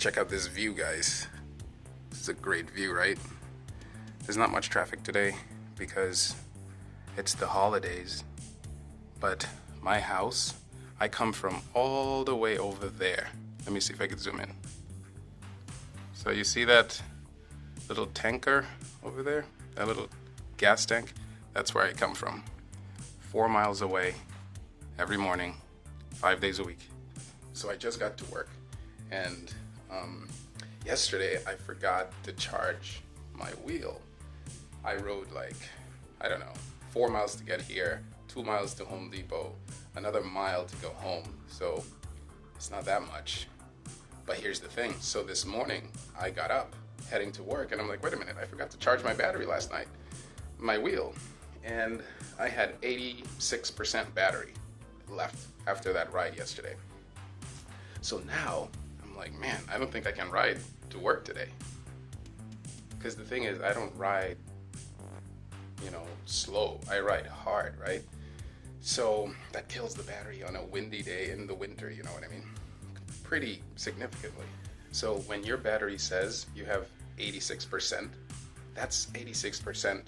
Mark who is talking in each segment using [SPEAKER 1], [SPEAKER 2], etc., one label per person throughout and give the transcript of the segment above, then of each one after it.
[SPEAKER 1] Check out this view, guys. This is a great view, right? There's not much traffic today because it's the holidays, but my house, I come from all the way over there. Let me see if I can zoom in. So you see that little tanker over there? That little gas tank? That's where I come from. 4 miles away every morning, 5 days a week. So I just got to work, and yesterday I forgot to charge my wheel. I rode like, I don't know, 4 miles to get here, 2 miles to Home Depot, another mile to go home. So it's not that much. But here's the thing. So this morning I got up heading to work, and I'm like, wait a minute, I forgot to charge my battery last night, my wheel. And I had 86% battery left after that ride yesterday. So now I'm like, man, I don't think I can ride to work today. Because the thing is, I don't ride, slow. I ride hard, right? So that kills the battery on a windy day in the winter, you know what I mean? Pretty significantly. So when your battery says you have 86%, that's 86%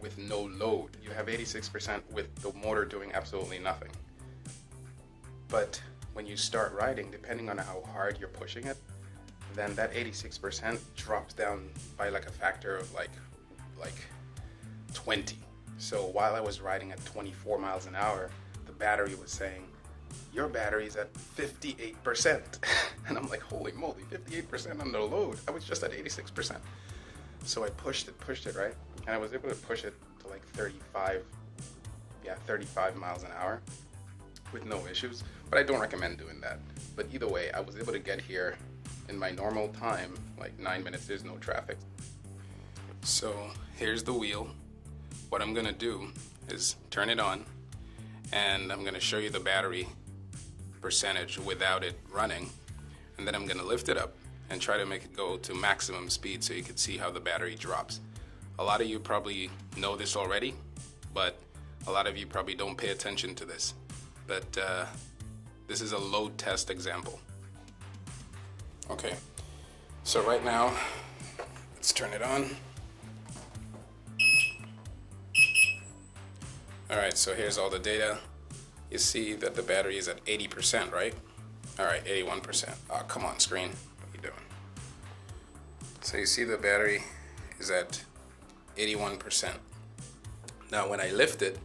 [SPEAKER 1] with no load. You have 86% with the motor doing absolutely nothing. But when you start riding, depending on how hard you're pushing it, then that 86% drops down by like a factor of like 20. So while I was riding at 24 miles an hour, the battery was saying, your battery's at 58%. And I'm like, holy moly, 58% under load. I was just at 86%. So I pushed it, right? And I was able to push it to like 35 miles an hour with no issues. But I don't recommend doing that. But either way, I was able to get here in my normal time, like 9 minutes, there's no traffic. So here's the wheel. What I'm gonna do is turn it on, and I'm gonna show you the battery percentage without it running. And then I'm gonna lift it up and try to make it go to maximum speed so you can see how the battery drops. A lot of you probably know this already, but a lot of you probably don't pay attention to this. But this is a load test example. Okay, so right now, let's turn it on. All right, so here's all the data. You see that the battery is at 80%, right? All right, 81%. Oh, come on, screen. What are you doing? So you see the battery is at 81%. Now, when I lift it,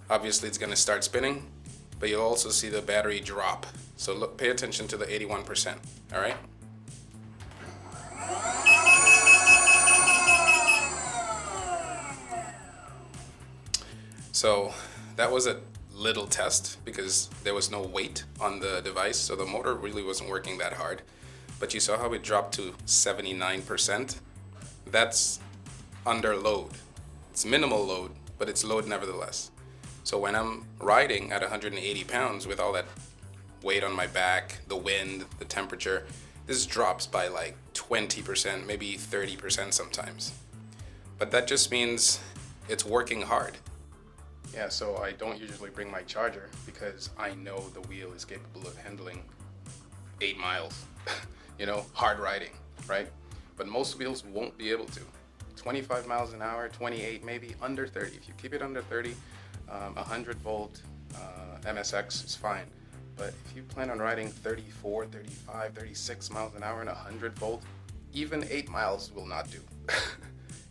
[SPEAKER 1] obviously it's gonna start spinning, but you'll also see the battery drop. So look, pay attention to the 81%, all right? So that was a little test because there was no weight on the device, so the motor really wasn't working that hard. But you saw how it dropped to 79%. That's under load. It's minimal load, but it's load nevertheless. So when I'm riding at 180 pounds with all that weight on my back, the wind, the temperature, this drops by like 20%, maybe 30% sometimes. But that just means it's working hard. Yeah, so I don't usually bring my charger because I know the wheel is capable of handling 8 miles, hard riding, right? But most wheels won't be able to. 25 miles an hour, 28, maybe under 30. If you keep it under 30, 100 volt MSX is fine. But if you plan on riding 34, 35, 36 miles an hour and 100 volt, even 8 miles will not do.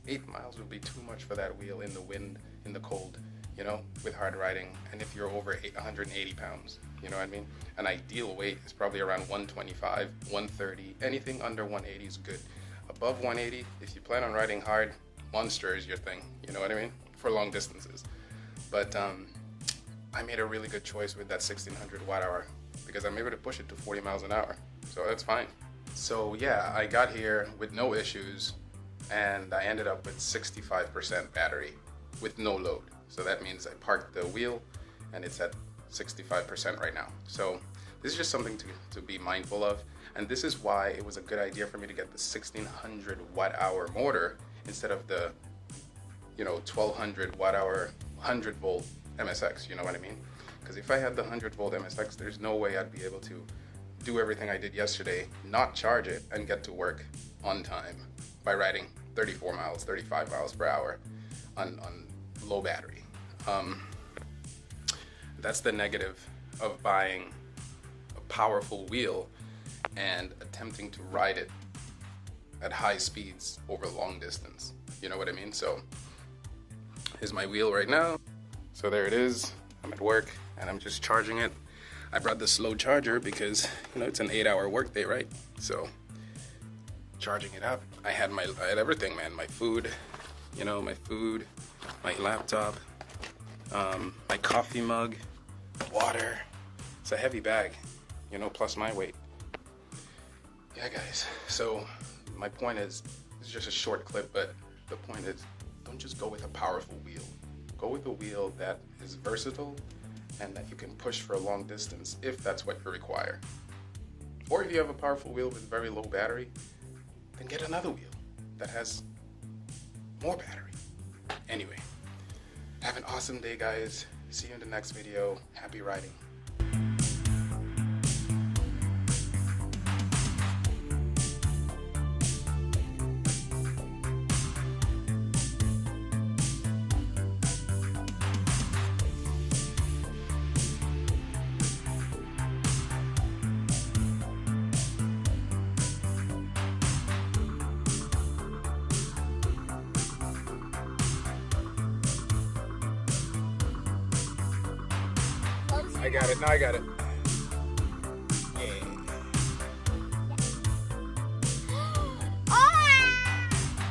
[SPEAKER 1] 8 miles will be too much for that wheel in the wind, in the cold, with hard riding. And if you're over 180 pounds, you know what I mean? An ideal weight is probably around 125, 130. Anything under 180 is good. Above 180, if you plan on riding hard, Monster is your thing, you know what I mean? For long distances. But I made a really good choice with that 1600 watt hour because I'm able to push it to 40 miles an hour. So that's fine. So yeah, I got here with no issues and I ended up with 65% battery with no load. So that means I parked the wheel and it's at 65% right now. So this is just something to be mindful of. And this is why it was a good idea for me to get the 1600 watt hour motor instead of the 1200 watt hour 100 volt MSX, you know what I mean? Because if I had the 100 volt MSX, there's no way I'd be able to do everything I did yesterday, not charge it, and get to work on time by riding 34 miles, 35 miles per hour on low battery. That's the negative of buying a powerful wheel and attempting to ride it at high speeds over long distance. You know what I mean? So here's my wheel right now. So there it is. I'm at work and I'm just charging it. I brought the slow charger because, you know, it's an 8-hour workday, right? So charging it up. I had everything, man. My food, you know, my laptop, my coffee mug, water. It's a heavy bag, you know, plus my weight. Yeah, guys. So my point is, it's just a short clip, but the point is, don't just go with a powerful wheel. Go with a wheel that is versatile and that you can push for a long distance if that's what you require. Or if you have a powerful wheel with very low battery, then get another wheel that has more battery. Anyway, have an awesome day, guys. See you in the next video. Happy riding. I got it. Now I got it.